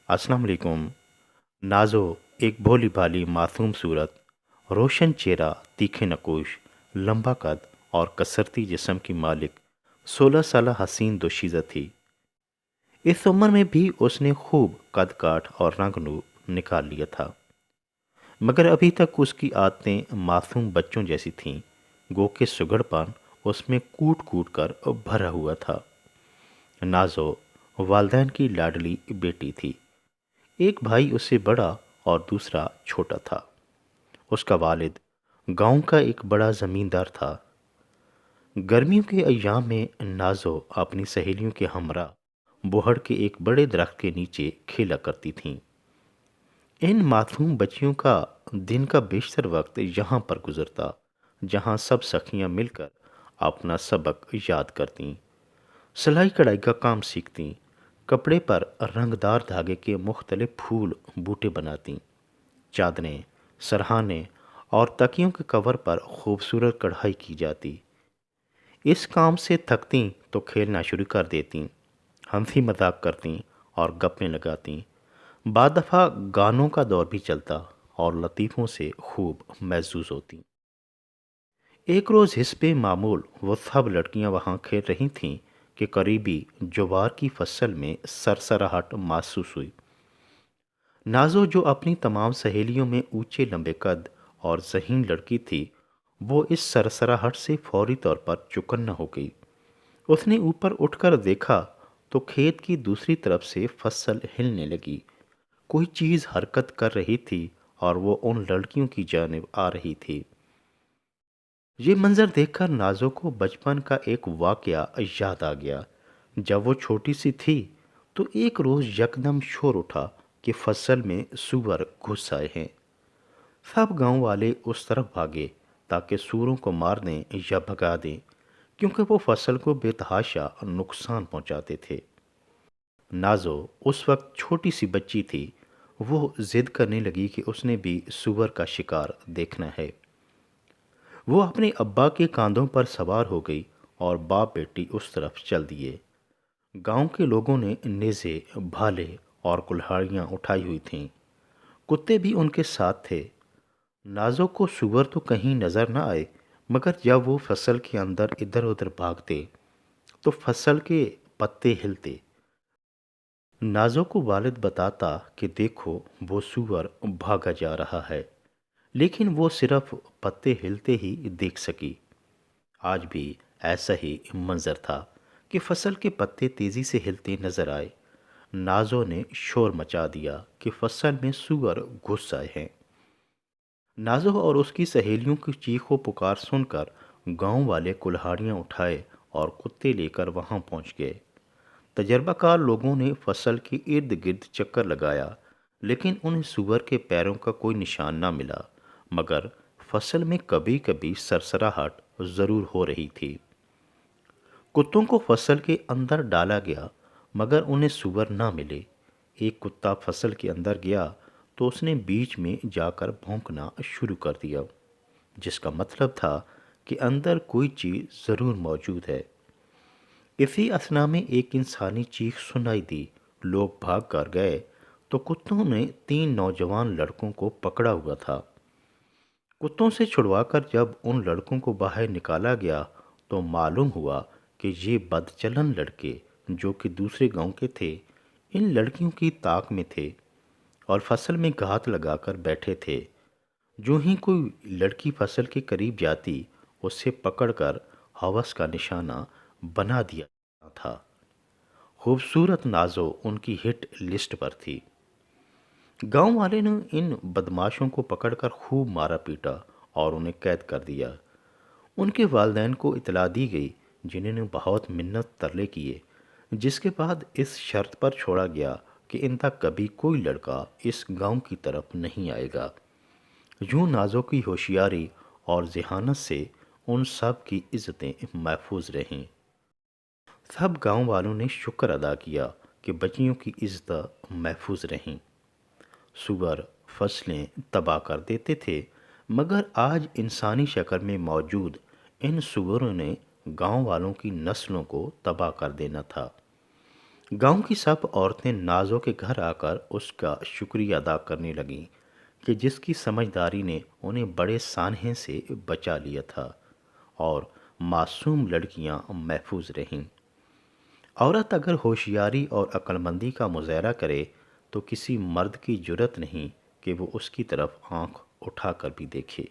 अस्सलाम वालेकुम। नाजो एक भोली भाली मासूम सूरत, रोशन चेहरा, तीखे नकोश, लंबा कद और कसरती जिस्म की मालिक 16 साल हसीन दोशीज़ा थी। इस उम्र में भी उसने खूब कद काठ और रंग रूप निकाल लिया था, मगर अभी तक उसकी आदतें मासूम बच्चों जैसी थीं। गो के सुगड़पन उसमें कूट कूट कर भरा हुआ था। नाजो वालदैन की लाडली बेटी थी। एक भाई उससे बड़ा और दूसरा छोटा था। उसका वालिद गांव का एक बड़ा जमींदार था। गर्मियों के अय्याम में नाजो अपनी सहेलियों के हमरा बोहड़ के एक बड़े दरख्त के नीचे खेला करती थीं। इन मासूम बच्चियों का दिन का बेशतर वक्त यहाँ पर गुजरता, जहाँ सब सखियाँ मिलकर अपना सबक याद करतीं, सिलाई कढ़ाई का काम सीखतीं, कपड़े पर रंगदार धागे के मुख्तलिफ फूल बूटे बनातीं, चादरें, सरहाने और तकियों के कवर पर खूबसूरत कढ़ाई की जाती। इस काम से थकती तो खेलना शुरू कर देती, हंसी मजाक करती और गप्पें लगाती। बाद दफ़ा गानों का दौर भी चलता और लतीफ़ों से खूब महसूस होती। एक रोज़ हिस्बे मामूल वो सब लड़कियां वहाँ खेल रही थीं कि करीबी ज्वार की फसल में सरसराहट महसूस हुई। नाजो, जो अपनी तमाम सहेलियों में ऊंचे लंबे कद और ज़हीन लड़की थी, वो इस सरसराहट से फौरी तौर पर चौकन्ना हो गई। उसने ऊपर उठकर देखा तो खेत की दूसरी तरफ से फसल हिलने लगी। कोई चीज़ हरकत कर रही थी और वो उन लड़कियों की जानिब आ रही थी। ये मंजर देखकर नाजो को बचपन का एक वाकया याद आ गया। जब वो छोटी सी थी तो एक रोज़ यकदम शोर उठा कि फसल में सूअर घुस आए हैं। सब गांव वाले उस तरफ भागे ताकि सूअरों को मार दें या भगा दें, क्योंकि वो फसल को बेतहाशा नुकसान पहुंचाते थे। नाजो उस वक्त छोटी सी बच्ची थी। वो जिद करने लगी कि उसने भी सूअर का शिकार देखना है। वो अपने अब्बा के कांधों पर सवार हो गई और बाप बेटी उस तरफ चल दिए। गांव के लोगों ने नेज़े, भाले और कुल्हाड़ियां उठाई हुई थीं। कुत्ते भी उनके साथ थे। नाजो को सूअर तो कहीं नजर न आए, मगर जब वो फसल के अंदर इधर उधर भागते तो फसल के पत्ते हिलते। नाजो को वालिद बताता कि देखो, वो सूअर भागा जा रहा है, लेकिन वो सिर्फ पत्ते हिलते ही देख सकी। आज भी ऐसा ही मंजर था कि फसल के पत्ते तेजी से हिलते नजर आए। नाजो ने शोर मचा दिया कि फसल में सूअर घुस आए हैं। नाजो और उसकी सहेलियों की चीखों पुकार सुनकर गांव वाले कुल्हाड़ियां उठाए और कुत्ते लेकर वहां पहुंच गए। तजर्बाकार लोगों ने फसल के इर्द गिर्द चक्कर लगाया, लेकिन उन्हें सूअर के पैरों का कोई निशान ना मिला। मगर फसल में कभी कभी सरसराहट जरूर हो रही थी। कुत्तों को फसल के अंदर डाला गया, मगर उन्हें सूअर ना मिले। एक कुत्ता फसल के अंदर गया तो उसने बीच में जाकर भौंकना शुरू कर दिया, जिसका मतलब था कि अंदर कोई चीज जरूर मौजूद है। इसी असना में एक इंसानी चीख सुनाई दी। लोग भाग कर गए तो कुत्तों ने 3 नौजवान लड़कों को पकड़ा हुआ था। कुत्तों से छुड़वाकर जब उन लड़कों को बाहर निकाला गया तो मालूम हुआ कि ये बदचलन लड़के, जो कि दूसरे गांव के थे, इन लड़कियों की ताक में थे और फसल में घात लगाकर बैठे थे। जो ही कोई लड़की फसल के करीब जाती, उसे पकड़कर हवस का निशाना बना दिया जाता था। खूबसूरत नाजो उनकी हिट लिस्ट पर थी। गांव वाले ने इन बदमाशों को पकड़कर खूब मारा पीटा और उन्हें कैद कर दिया। उनके वालिदैन को इतला दी गई, जिन्होंने बहुत मिन्नत तरले किए, जिसके बाद इस शर्त पर छोड़ा गया कि इनका कभी कोई लड़का इस गांव की तरफ नहीं आएगा। यूं नाजो की होशियारी और जहानत से उन सब की इज्जतें महफूज रहीं। सब गांव वालों ने शुक्र अदा किया कि बच्चियों की इज्जत महफूज रहीं। सूअर फसलें तबाह कर देते थे, मगर आज इंसानी शक्ल में मौजूद इन सूअरों ने गांव वालों की नस्लों को तबाह कर देना था। گاؤں کی سب عورتیں نازو کے گھر آ کر اس کا شکریہ ادا کرنے لگیں کہ جس کی سمجھداری نے انہیں بڑے سانحے سے بچا لیا تھا اور معصوم لڑکیاں محفوظ رہیں۔ عورت اگر ہوشیاری اور عقلمندی کا مظاہرہ کرے تو کسی مرد کی جرت نہیں کہ وہ اس کی طرف آنکھ اٹھا کر بھی دیکھے۔